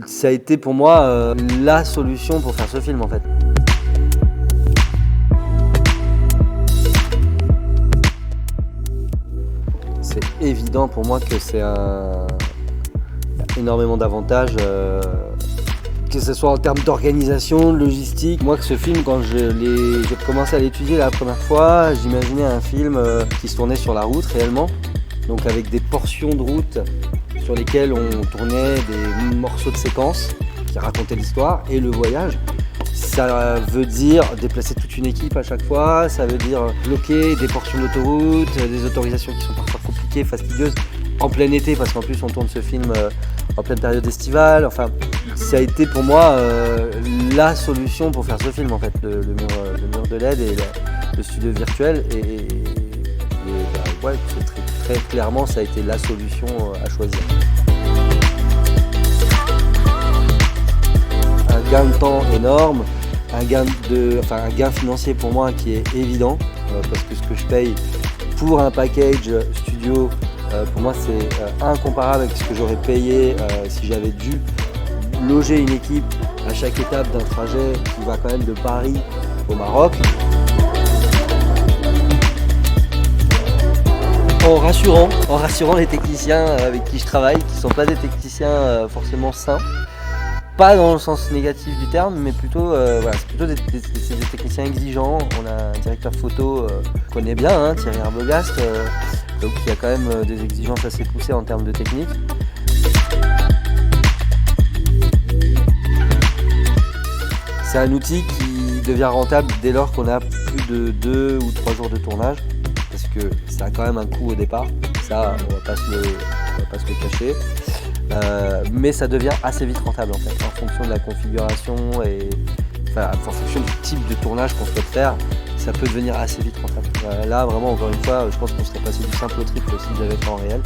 Ça a été pour moi la solution pour faire ce film en fait. C'est évident pour moi que il y a énormément d'avantages, que ce soit en termes d'organisation, de logistique. Moi, que ce film, quand j'ai commencé à l'étudier la première fois, j'imaginais un film qui se tournait sur la route réellement, donc avec des portions de route sur lesquelles on tournait des morceaux de séquences qui racontaient l'histoire et le voyage. Ça veut dire déplacer toute une équipe à chaque fois, ça veut dire bloquer des portions d'autoroute, des autorisations qui sont parfois compliquées, fastidieuses, en plein été, parce qu'en plus on tourne ce film en pleine période estivale. Enfin, ça a été pour moi la solution pour faire ce film en fait, le mur de LED et le studio virtuel. Ouais, très clairement, ça a été la solution à choisir. Un gain de temps énorme, un gain financier pour moi qui est évident, parce que ce que je paye pour un package studio, pour moi c'est incomparable avec ce que j'aurais payé si j'avais dû loger une équipe à chaque étape d'un trajet qui va quand même de Paris au Maroc. En rassurant les techniciens avec qui je travaille, qui ne sont pas des techniciens forcément simples. Pas dans le sens négatif du terme, mais plutôt, c'est plutôt des techniciens exigeants. On a un directeur photo qu'on connaît bien, Thierry Arbogast, donc il y a quand même des exigences assez poussées en termes de technique. C'est un outil qui devient rentable dès lors qu'on a plus de 2 ou 3 jours de tournage, parce que ça a quand même un coût au départ, ça on va pas se le cacher. Mais ça devient assez vite rentable en fait, en fonction de la configuration et en fonction du type de tournage qu'on souhaite faire, ça peut devenir assez vite rentable. Là vraiment, encore une fois, je pense qu'on serait passé du simple au triple si j'avais fait en réel.